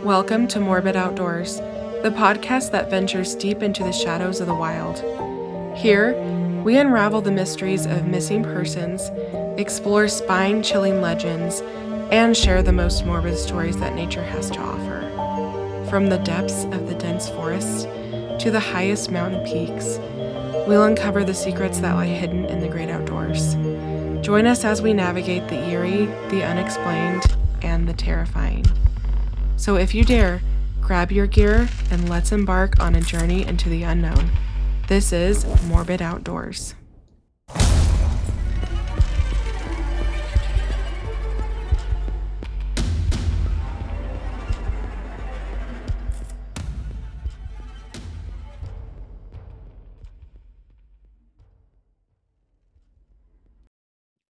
Welcome to Morbid Outdoors, the podcast that ventures deep into the shadows of the wild. Here, we unravel the mysteries of missing persons, explore spine-chilling legends, and share the most morbid stories that nature has to offer. From the depths of the dense forests to the highest mountain peaks, we'll uncover the secrets that lie hidden in the great outdoors. Join us as we navigate the eerie, the unexplained, and the terrifying. So if you dare, grab your gear and let's embark on a journey into the unknown. This is Morbid Outdoors.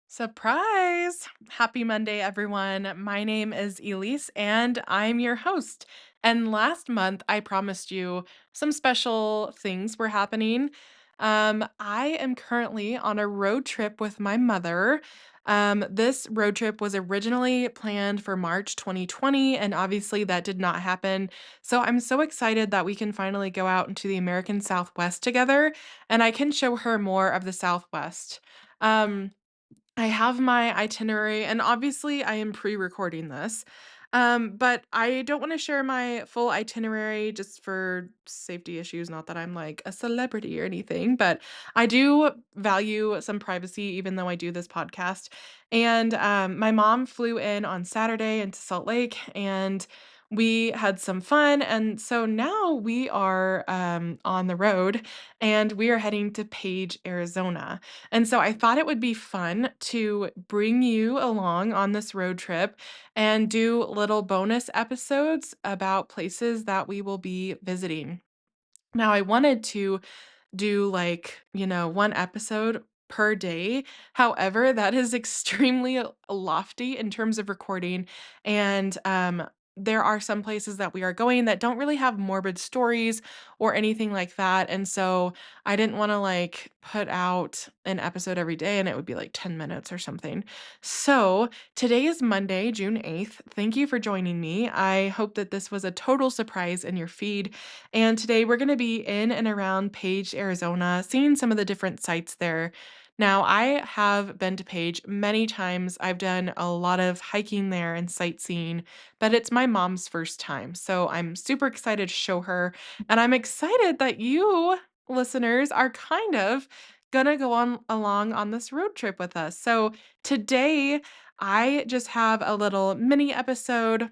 Surprise! Happy Monday, everyone. My name is Elise, and I'm your host. And last month, I promised you some special things were happening. I am currently on a road trip with my mother. This road trip was originally planned for March 2020, and obviously that did not happen. So I'm so excited that we can finally go out into the American Southwest together, and I can show her more of the Southwest. Um, I have my itinerary, and obviously I am pre-recording this. But I don't want to share my full itinerary just for safety issues, not that I'm like a celebrity or anything, but I do value some privacy even though I do this podcast. And my mom flew in on Saturday into Salt Lake and we had some fun. And so now we are on the road and we are heading to Page, Arizona. And so I thought it would be fun to bring you along on this road trip and do little bonus episodes about places that we will be visiting. Now, I wanted to do one episode per day. However, that is extremely lofty in terms of recording. And there are some places that we are going that don't really have morbid stories or anything like that. And so I didn't want to put out an episode every day and it would be like 10 minutes or something. So today is Monday, June 8th. Thank you for joining me. I hope that this was a total surprise in your feed. And today we're going to be in and around Page, Arizona, seeing some of the different sites there. Now, I have been to Page many times. I've done a lot of hiking there and sightseeing, but it's my mom's first time. So I'm super excited to show her. And I'm excited that you listeners are kind of gonna go on along on this road trip with us. So today I just have a little mini episode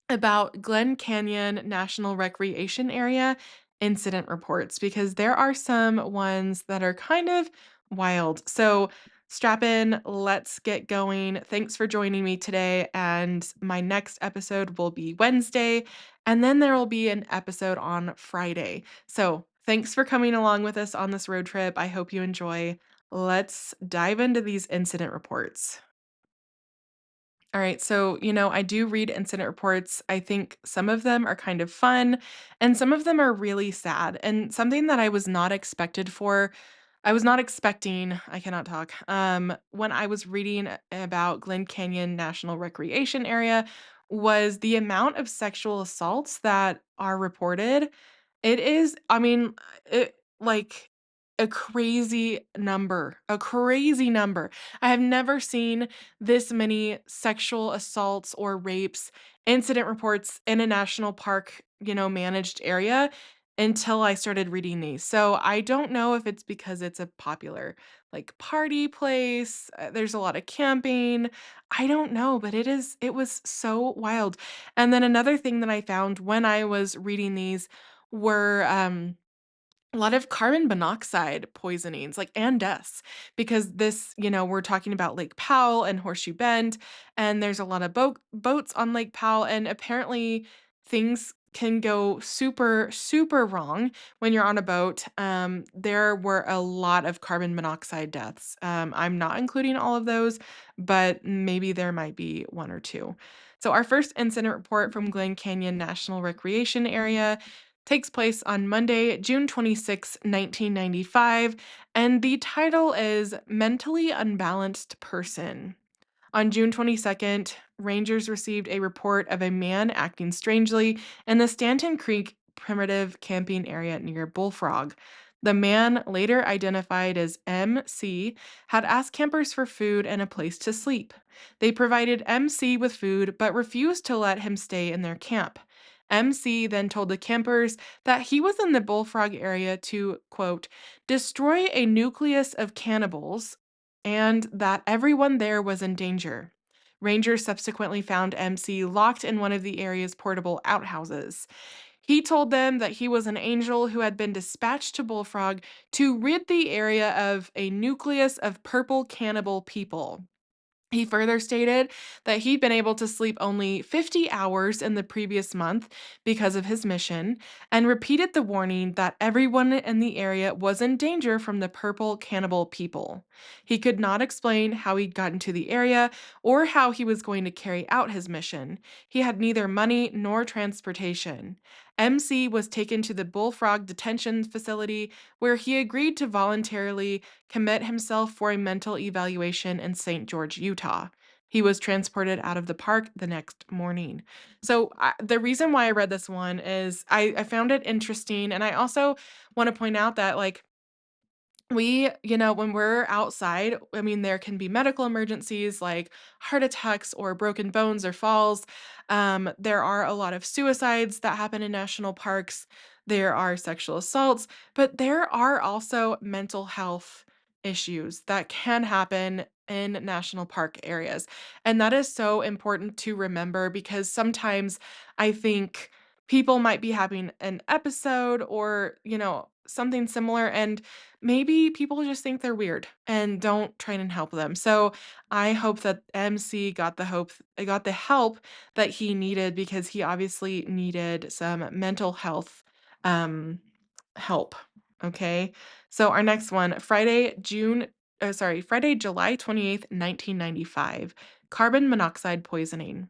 about Glen Canyon National Recreation Area incident reports because there are some ones that are kind of wild. So strap in, let's get going. Thanks for joining me today. And my next episode will be Wednesday, and then there will be an episode on Friday. So thanks for coming along with us on this road trip. I hope you enjoy. Let's dive into these incident reports. All right. So, I do read incident reports. I think some of them are kind of fun and some of them are really sad. And something that I was not expecting, I cannot talk. When I was reading about Glen Canyon National Recreation Area was the amount of sexual assaults that are reported. It is, I mean, it like a crazy number, a crazy number. I have never seen this many sexual assaults or rapes, incident reports in a national park, managed area until I started reading these. So I don't know if it's because it's a popular party place. There's a lot of camping. I don't know, but it was so wild. And then another thing that I found when I was reading these were a lot of carbon monoxide poisonings, and deaths, because we're talking about Lake Powell and Horseshoe Bend, and there's a lot of boats on Lake Powell, and apparently things can go super, super wrong when you're on a boat. There were a lot of carbon monoxide deaths. I'm not including all of those, but maybe there might be one or two. So our first incident report from Glen Canyon National Recreation Area takes place on Monday, June 26, 1995, and the title is Mentally Unbalanced Person. On June 22nd, rangers received a report of a man acting strangely in the Stanton Creek primitive camping area near Bullfrog. The man, later identified as MC, had asked campers for food and a place to sleep. They provided MC with food but refused to let him stay in their camp. MC then told the campers that he was in the Bullfrog area to, quote, destroy a nucleus of cannibals and that everyone there was in danger. Rangers subsequently found MC locked in one of the area's portable outhouses. He told them that he was an angel who had been dispatched to Bullfrog to rid the area of a nucleus of purple cannibal people. He further stated that he'd been able to sleep only 50 hours in the previous month because of his mission, and repeated the warning that everyone in the area was in danger from the purple cannibal people. He could not explain how he'd gotten to the area or how he was going to carry out his mission. He had neither money nor transportation. MC was taken to the Bullfrog detention facility where he agreed to voluntarily commit himself for a mental evaluation in St. George, Utah. He was transported out of the park the next morning. So, the reason why I read this one is I found it interesting. And I also want to point out that, like, when we're outside, I mean, there can be medical emergencies like heart attacks or broken bones or falls. There are a lot of suicides that happen in national parks. There are sexual assaults, but there are also mental health issues that can happen in national park areas. And that is so important to remember because sometimes I think people might be having an episode or, something similar. And maybe people just think they're weird and don't try and help them. So I hope that MC got the help that he needed because he obviously needed some mental health um help. Okay. So our next one, Friday, July 28th, 1995. Carbon monoxide poisoning.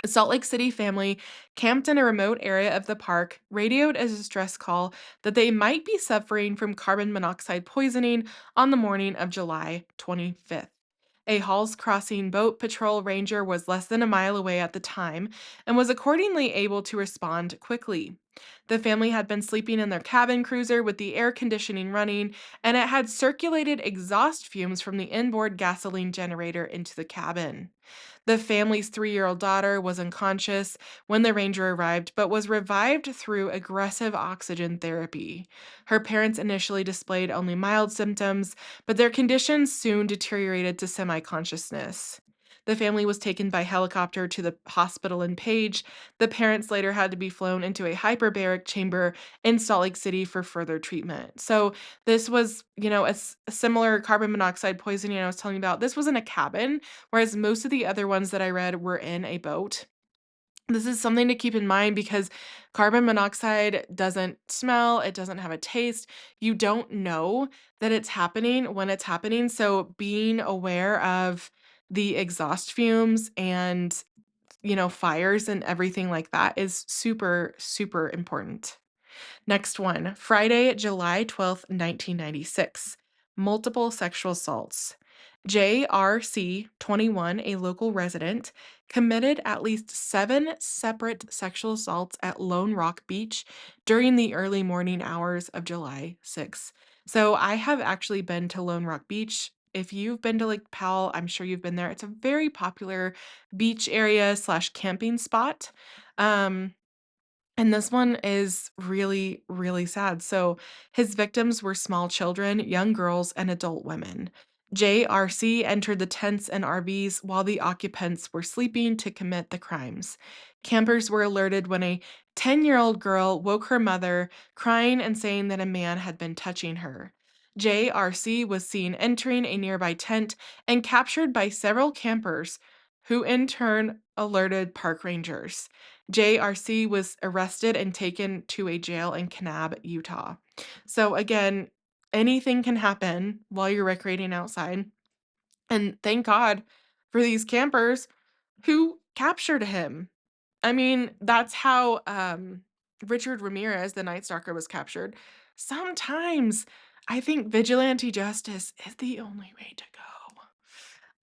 A Salt Lake City family camped in a remote area of the park radioed as a distress call that they might be suffering from carbon monoxide poisoning on the morning of July 25th. A Halls Crossing boat patrol ranger was less than a mile away at the time and was accordingly able to respond quickly. The family had been sleeping in their cabin cruiser with the air conditioning running, and it had circulated exhaust fumes from the inboard gasoline generator into the cabin. The family's 3-year-old daughter was unconscious when the ranger arrived, but was revived through aggressive oxygen therapy. Her parents initially displayed only mild symptoms, but their condition soon deteriorated to semi consciousness. The family was taken by helicopter to the hospital in Page. The parents later had to be flown into a hyperbaric chamber in Salt Lake City for further treatment. So, this was, a similar carbon monoxide poisoning I was telling you about. This was in a cabin, whereas most of the other ones that I read were in a boat. This is something to keep in mind because carbon monoxide doesn't smell, it doesn't have a taste. You don't know that it's happening when it's happening. So being aware of the exhaust fumes and, fires and everything like that is super, super important. Next one, Friday, July 12th, 1996. Multiple sexual assaults. JRC 21, a local resident, committed at least 7 separate sexual assaults at Lone Rock Beach during the early morning hours of July 6th. So I have actually been to Lone Rock Beach. If you've been to Lake Powell, I'm sure you've been there. It's a very popular beach area slash camping spot. Um, and this one is really, really sad. So, his victims were small children, young girls, and adult women. JRC entered the tents and RVs while the occupants were sleeping to commit the crimes. Campers were alerted when a 10-year-old girl woke her mother, crying and saying that a man had been touching her. JRC was seen entering a nearby tent and captured by several campers, who in turn alerted park rangers. JRC was arrested and taken to a jail in Kanab, Utah. So again, anything can happen while you're recreating outside. And thank God for these campers who captured him. I mean, that's how Richard Ramirez, the Night Stalker, was captured. Sometimes I think vigilante justice is the only way to go.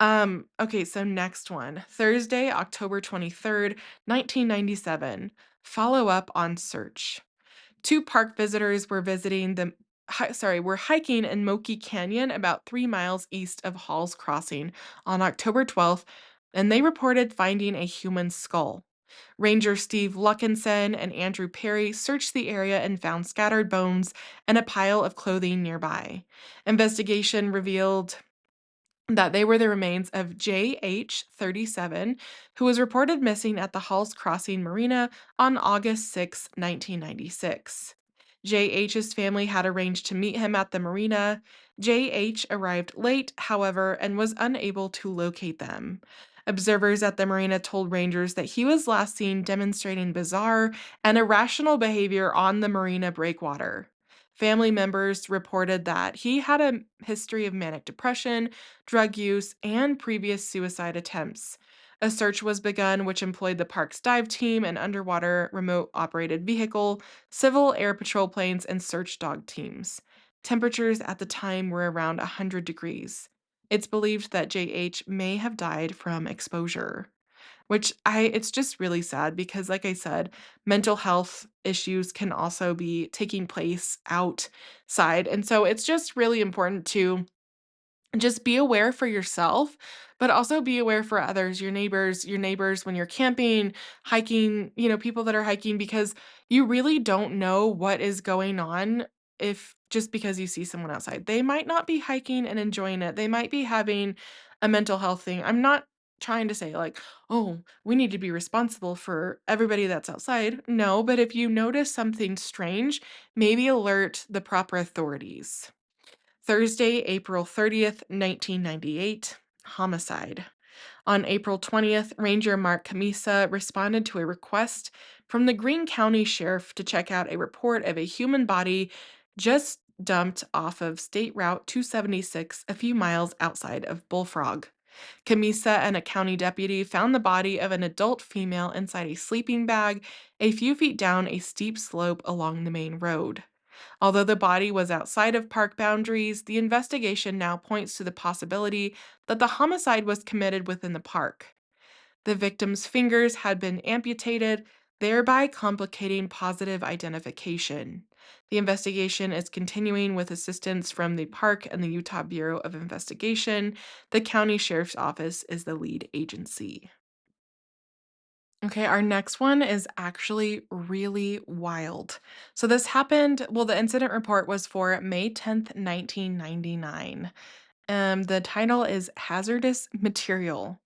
Okay, so next one. Thursday, October 23rd, 1997. Follow up on search. Two park visitors were were hiking in Moki Canyon about 3 miles east of Hall's Crossing on October 12th, and they reported finding a human skull. Ranger Steve Luckinson and Andrew Perry searched the area and found scattered bones and a pile of clothing nearby. Investigation revealed that they were the remains of J.H. 37, who was reported missing at the Halls Crossing Marina on August 6, 1996. J.H.'s family had arranged to meet him at the marina. J.H. arrived late, however, and was unable to locate them. Observers at the marina told rangers that he was last seen demonstrating bizarre and irrational behavior on the marina breakwater. Family members reported that he had a history of manic depression, drug use, and previous suicide attempts. A search was begun, which employed the park's dive team, an underwater remote operated vehicle, civil air patrol planes, and search dog teams. Temperatures at the time were around 100 degrees. It's believed that JH may have died from exposure, which it's just really sad because, like I said, mental health issues can also be taking place outside. And so it's just really important to just be aware for yourself, but also be aware for others, your neighbors when you're camping, hiking, people that are hiking, because you really don't know what is going on if just because you see someone outside. They might not be hiking and enjoying it. They might be having a mental health thing. I'm not trying to say like, oh, we need to be responsible for everybody that's outside. No, but if you notice something strange, maybe alert the proper authorities. Thursday, April 30th, 1998, homicide. On April 20th, Ranger Mark Camisa responded to a request from the Greene County Sheriff to check out a report of a human body just dumped off of State Route 276 a few miles outside of Bullfrog. Camisa and a county deputy found the body of an adult female inside a sleeping bag a few feet down a steep slope along the main road. Although the body was outside of park boundaries, the investigation now points to the possibility that the homicide was committed within the park. The victim's fingers had been amputated, thereby complicating positive identification. The investigation is continuing with assistance from the park and the Utah Bureau of Investigation. The county sheriff's office is the lead agency. Okay, our next one is actually really wild. So this happened, well, the incident report was for May 10th, 1999. The title is Hazardous Material.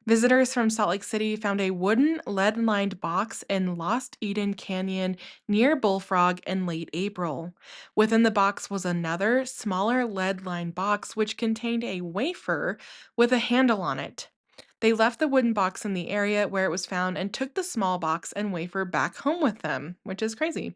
Visitors from Salt Lake City found a wooden lead-lined box in Lost Eden Canyon near Bullfrog in late April. Within the box was another, smaller lead-lined box which contained a wafer with a handle on it. They left the wooden box in the area where it was found and took the small box and wafer back home with them, which is crazy.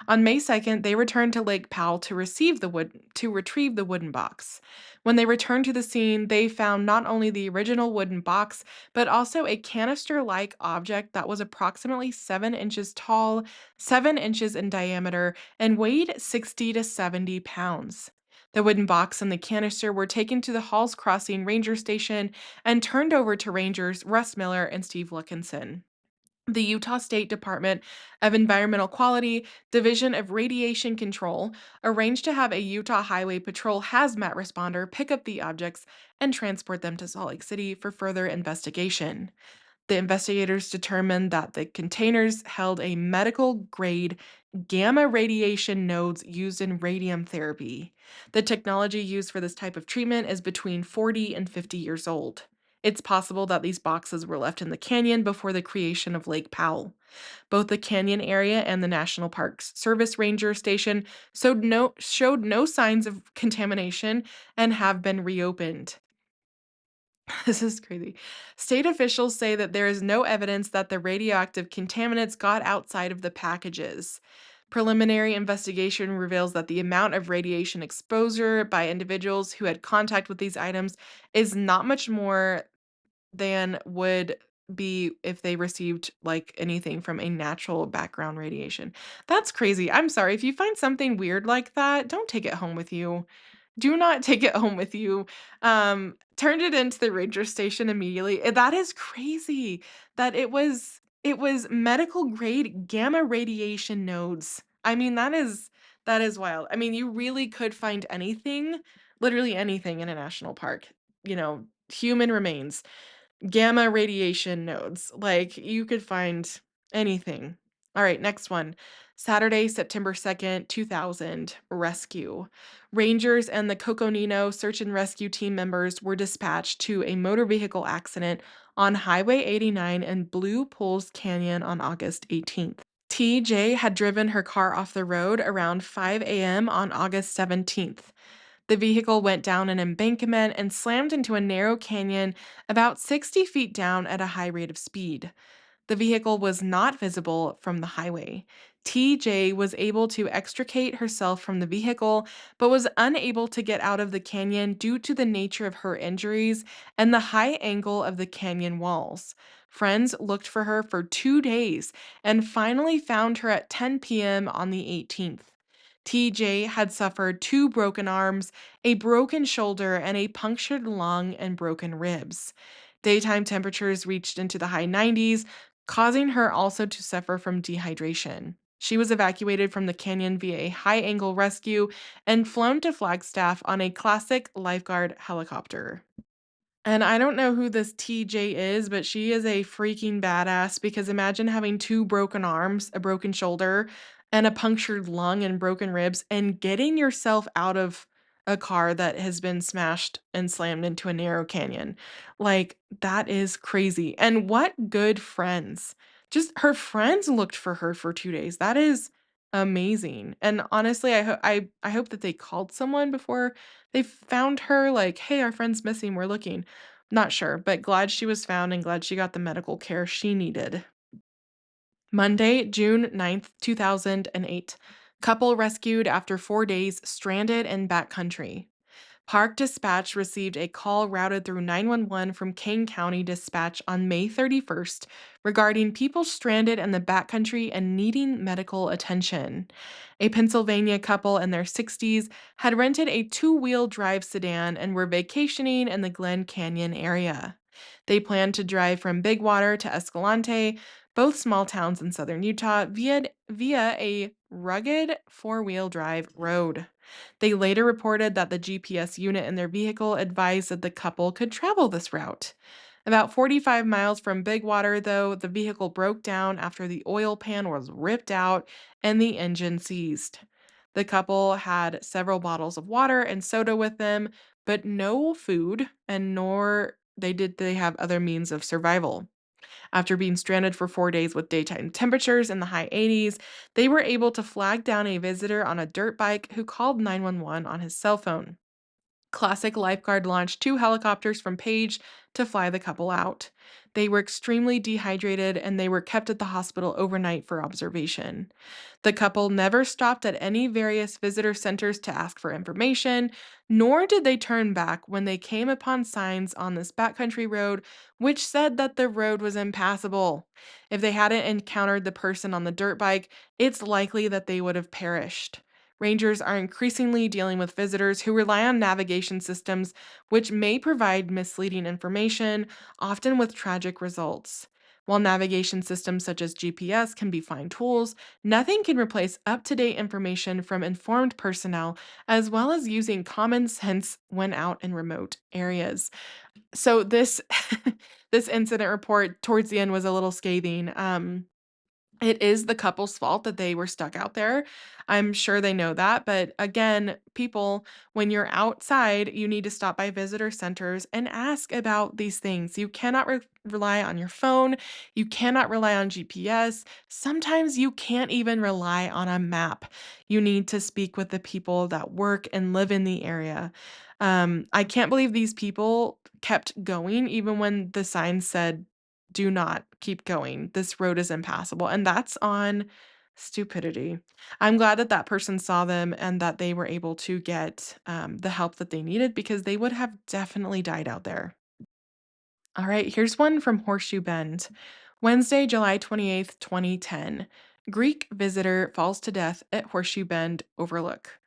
On May 2nd, they returned to Lake Powell to retrieve the wooden box. When they returned to the scene, they found not only the original wooden box, but also a canister-like object that was approximately 7 inches tall, 7 inches in diameter, and weighed 60 to 70 pounds. The wooden box and the canister were taken to the Halls Crossing Ranger Station and turned over to Rangers Russ Miller and Steve Luckinson. The Utah State Department of Environmental Quality, Division of Radiation Control, arranged to have a Utah Highway Patrol hazmat responder pick up the objects and transport them to Salt Lake City for further investigation. The investigators determined that the containers held a medical grade gamma radiation nodes used in radium therapy. The technology used for this type of treatment is between 40 and 50 years old. It's possible that these boxes were left in the canyon before the creation of Lake Powell. Both the canyon area and the National Parks Service Ranger Station showed no signs of contamination and have been reopened. This is crazy. State officials say that there is no evidence that the radioactive contaminants got outside of the packages. Preliminary investigation reveals that the amount of radiation exposure by individuals who had contact with these items is not much more than would be if they received like anything from a natural background radiation. That's crazy. I'm sorry. If you find something weird like that, don't take it home with you. Do not take it home with you. Turned it into the ranger station immediately. That is crazy that it was medical grade gamma radiation nodes. I mean, that is wild. I mean, you really could find anything, literally anything in a national park. Human remains. Gamma radiation nodes. Like, you could find anything. All right, next one. Saturday, September 2nd, 2000, rescue. Rangers and the Coconino search and rescue team members were dispatched to a motor vehicle accident on Highway 89 in Blue Pools Canyon on August 18th. TJ had driven her car off the road around 5 a.m. on August 17th. The vehicle went down an embankment and slammed into a narrow canyon about 60 feet down at a high rate of speed. The vehicle was not visible from the highway. TJ was able to extricate herself from the vehicle, but was unable to get out of the canyon due to the nature of her injuries and the high angle of the canyon walls. Friends looked for her for 2 days and finally found her at 10 p.m. on the 18th. TJ had suffered two broken arms, a broken shoulder, and a punctured lung and broken ribs. Daytime temperatures reached into the high 90s, causing her also to suffer from dehydration. She was evacuated from the canyon via a high angle rescue and flown to Flagstaff on a classic lifeguard helicopter. And I don't know who this TJ is, but she is a freaking badass because imagine having two broken arms, a broken shoulder, and a punctured lung and broken ribs, and getting yourself out of a car that has been smashed and slammed into a narrow canyon. Like, that is crazy. And what good friends. Just her friends looked for her for 2 days. That is amazing. And honestly, I hope that they called someone before they found her. Like, hey, our friend's missing. We're looking. Not sure, but glad she was found and glad she got the medical care she needed. Monday, June 9th, 2008. Couple rescued after 4 days stranded in backcountry. Park Dispatch received a call routed through 911 from Kane County Dispatch on May 31st regarding people stranded in the backcountry and needing medical attention. A Pennsylvania couple in their 60s had rented a two-wheel drive sedan and were vacationing in the Glen Canyon area. They planned to drive from Big Water to Escalante, both small towns in southern Utah, via a rugged four-wheel drive road. They later reported that the GPS unit in their vehicle advised that the couple could travel this route. About 45 miles from Big Water, though, the vehicle broke down after the oil pan was ripped out and the engine seized. The couple had several bottles of water and soda with them, but no food, and nor did they have other means of survival. After being stranded for 4 days with daytime temperatures in the high 80s, they were able to flag down a visitor on a dirt bike who called 911 on his cell phone. Classic Lifeguard launched two helicopters from Page to fly the couple out. They were extremely dehydrated and they were kept at the hospital overnight for observation. The couple never stopped at any various visitor centers to ask for information, nor did they turn back when they came upon signs on this backcountry road which said that the road was impassable. If they hadn't encountered the person on the dirt bike, it's likely that they would have perished. Rangers are increasingly dealing with visitors who rely on navigation systems, which may provide misleading information, often with tragic results. While navigation systems such as GPS can be fine tools, nothing can replace up to date information from informed personnel, as well as using common sense when out in remote areas. So, this, this incident report towards the end was a little scathing. It is the couple's fault that they were stuck out there. I'm sure they know that, but again, people, when you're outside, you need to stop by visitor centers and ask about these things. You cannot rely on your phone, you cannot rely on GPS. Sometimes you can't even rely on a map. You need to speak with the people that work and live in the area. I can't believe these people kept going even when the sign said do not keep going. This road is impassable. And that's on stupidity. I'm glad that that person saw them and that they were able to get the help that they needed because they would have definitely died out there. All right, here's one from Horseshoe Bend. Wednesday, July 28th, 2010. Greek visitor falls to death at Horseshoe Bend Overlook.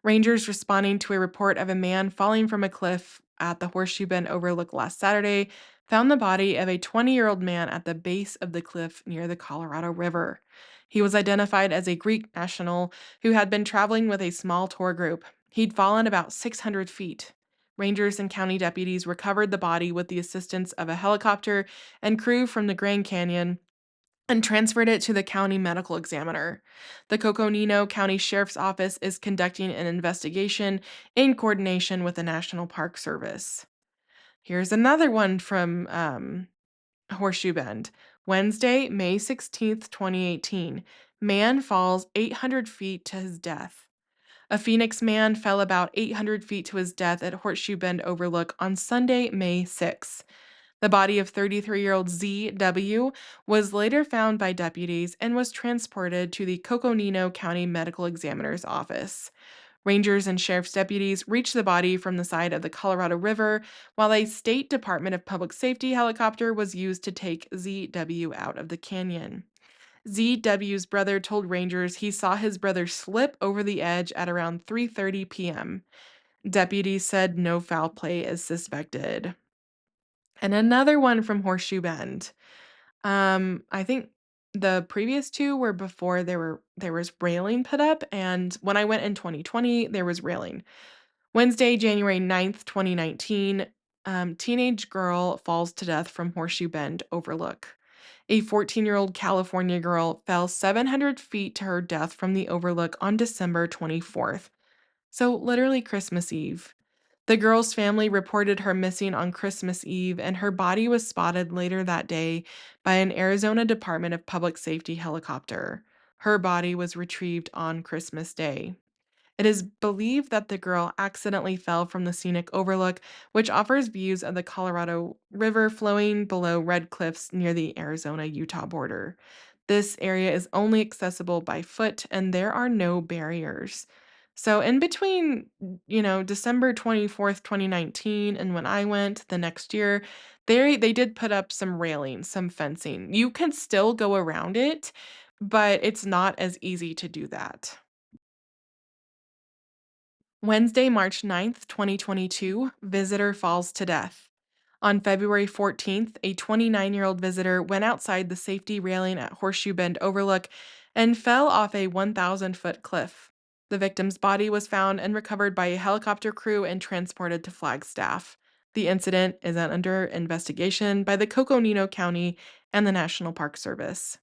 Rangers responding to a report of a man falling from a cliff at the Horseshoe Bend overlook last Saturday found the body of a 20-year-old man at the base of the cliff near the Colorado River. He was identified as a Greek national who had been traveling with a small tour group. He'd fallen about 600 feet. Rangers and county deputies recovered the body with the assistance of a helicopter and crew from the Grand Canyon and transferred it to the county medical examiner. The Coconino County Sheriff's Office is conducting an investigation in coordination with the National Park Service. Here's another one from Horseshoe Bend. Wednesday, May 16th, 2018. Man falls 800 feet to his death. A Phoenix man fell about 800 feet to his death at Horseshoe Bend Overlook on Sunday, May 6th. The body of 33-year-old Z.W. was later found by deputies and was transported to the Coconino County Medical Examiner's office. Rangers and sheriff's deputies reached the body from the side of the Colorado River, while a State Department of Public Safety helicopter was used to take Z.W. out of the canyon. Z.W.'s brother told Rangers he saw his brother slip over the edge at around 3:30 p.m. Deputies said no foul play is suspected. And another one from Horseshoe Bend. I think the previous two were before there was railing put up, and when I went in 2020, there was railing. Wednesday, January 9th, 2019, teenage girl falls to death from Horseshoe Bend Overlook. A 14-year-old California girl fell 700 feet to her death from the overlook on December 24th. So literally Christmas Eve. The girl's family reported her missing on Christmas Eve, and her body was spotted later that day by an Arizona Department of Public Safety helicopter. Her body was retrieved on Christmas Day. It is believed that the girl accidentally fell from the scenic overlook, which offers views of the Colorado River flowing below red cliffs near the Arizona Utah border. This area is only accessible by foot, and there are no barriers. So, in between, December 24th, 2019, and when I went the next year, they did put up some railing, some fencing. You can still go around it, but it's not as easy to do that. Wednesday, March 9th, 2022, visitor falls to death. On February 14th, a 29-year-old visitor went outside the safety railing at Horseshoe Bend Overlook and fell off a 1,000-foot cliff. The victim's body was found and recovered by a helicopter crew and transported to Flagstaff. The incident is under investigation by the Coconino County and the National Park Service.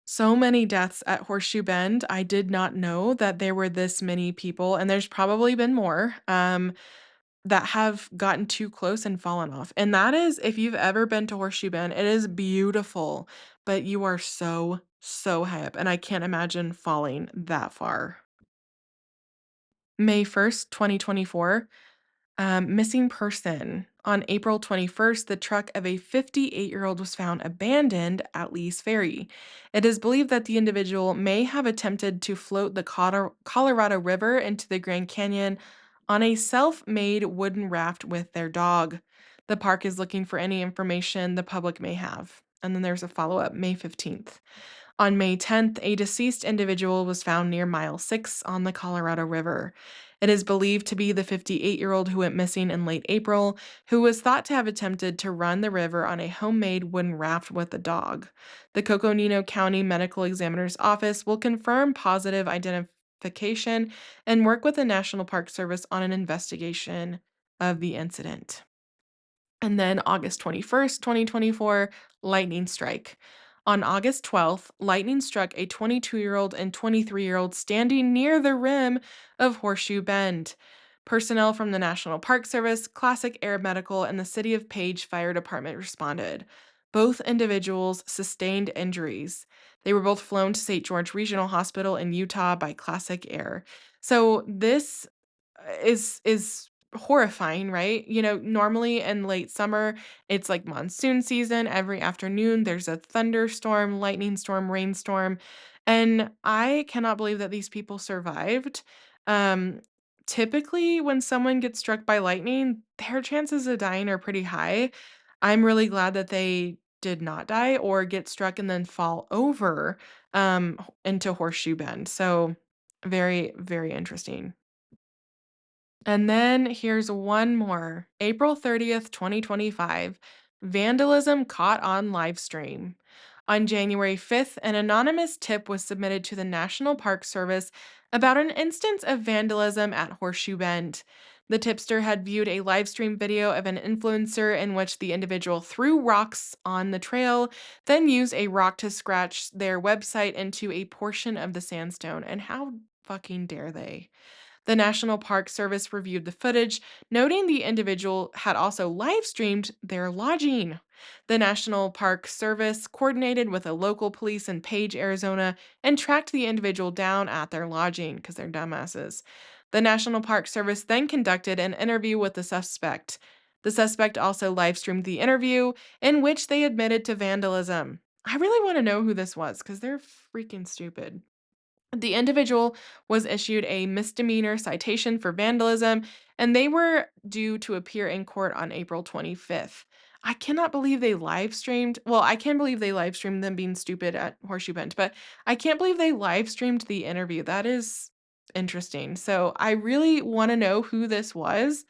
So many deaths at Horseshoe Bend. I did not know that there were this many people, and there's probably been more, that have gotten too close and fallen off. And that is, if you've ever been to Horseshoe Bend, it is beautiful, but you are so, so high up, and I can't imagine falling that far. May 1st, 2024. Missing person. On April 21st, the truck of a 58-year-old was found abandoned at Lee's Ferry. It is believed that the individual may have attempted to float the Colorado River into the Grand Canyon on a self made wooden raft with their dog. The park is looking for any information the public may have. And then there's a follow up May 15th. On May 10th, a deceased individual was found near mile 6 on the Colorado River. It is believed to be the 58-year-old who went missing in late April, who was thought to have attempted to run the river on a homemade wooden raft with a dog. The Coconino County Medical Examiner's Office will confirm positive identification and work with the National Park Service on an investigation of the incident. And then August 21st, 2024, lightning strike. On August 12th, lightning struck a 22-year-old and 23-year-old standing near the rim of Horseshoe Bend. Personnel from the National Park Service, Classic Air Medical, and the City of Page Fire Department responded. Both individuals sustained injuries. They were both flown to St. George Regional Hospital in Utah by Classic Air. So this is horrifying, right? Normally in late summer, it's like monsoon season. Every afternoon, there's a thunderstorm, lightning storm, rainstorm, and I cannot believe that these people survived. Um, Typically, when someone gets struck by lightning, their chances of dying are pretty high. I'm really glad that they did not die or get struck and then fall over into Horseshoe Bend. So Very, very interesting. And then here's one more. April 30th, 2025. Vandalism caught on live stream. On January 5th, an anonymous tip was submitted to the National Park Service about an instance of vandalism at Horseshoe Bend. The tipster had viewed a live stream video of an influencer in which the individual threw rocks on the trail, then used a rock to scratch their website into a portion of the sandstone. And how fucking dare they? The National Park Service reviewed the footage, noting the individual had also live streamed their lodging. The National Park Service coordinated with a local police in Page, Arizona, and tracked the individual down at their lodging because they're dumbasses. The National Park Service then conducted an interview with the suspect. The suspect also live streamed the interview in which they admitted to vandalism. I really want to know who this was because they're freaking stupid. The individual was issued a misdemeanor citation for vandalism, and they were due to appear in court on April 25th. I cannot believe they live streamed. Well, I can believe they live streamed them being stupid at Horseshoe Bend, but I can't believe they live streamed the interview. That is interesting. So I really want to know who this was.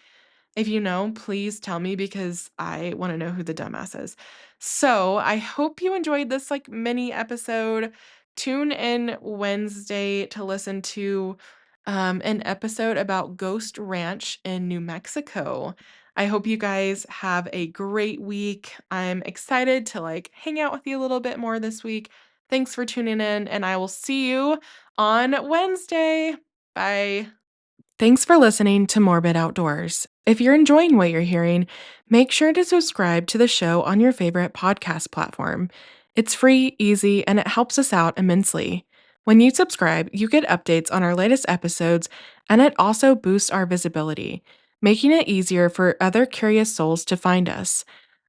If you know, please tell me because I want to know who the dumbass is. So I hope you enjoyed this like mini episode. Tune in Wednesday to listen to an episode about Ghost Ranch in New Mexico. I hope you guys have a great week. I'm excited to like hang out with you a little bit more this week. Thanks for tuning in, and I will see you on Wednesday. Bye. Thanks for listening to Morbid Outdoors. If you're enjoying what you're hearing, make sure to subscribe to the show on your favorite podcast platform. It's free, easy, and it helps us out immensely. When you subscribe, you get updates on our latest episodes, and it also boosts our visibility, making it easier for other curious souls to find us.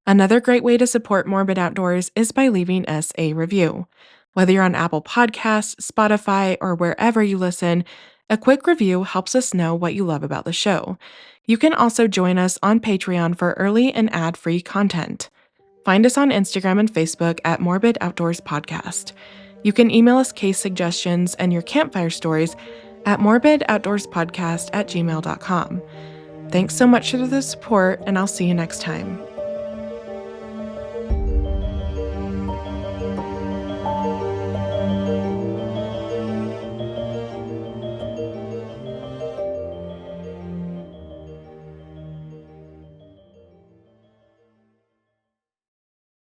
Another great way to support Morbid Outdoors is by leaving us a review. Whether you're on Apple Podcasts, Spotify, or wherever you listen, a quick review helps us know what you love about the show. You can also join us on Patreon for early and ad-free content. Find us on Instagram and Facebook at Morbid Outdoors Podcast. You can email us case suggestions and your campfire stories at morbidoutdoorspodcast@gmail.com. Thanks so much for the support, and I'll see you next time.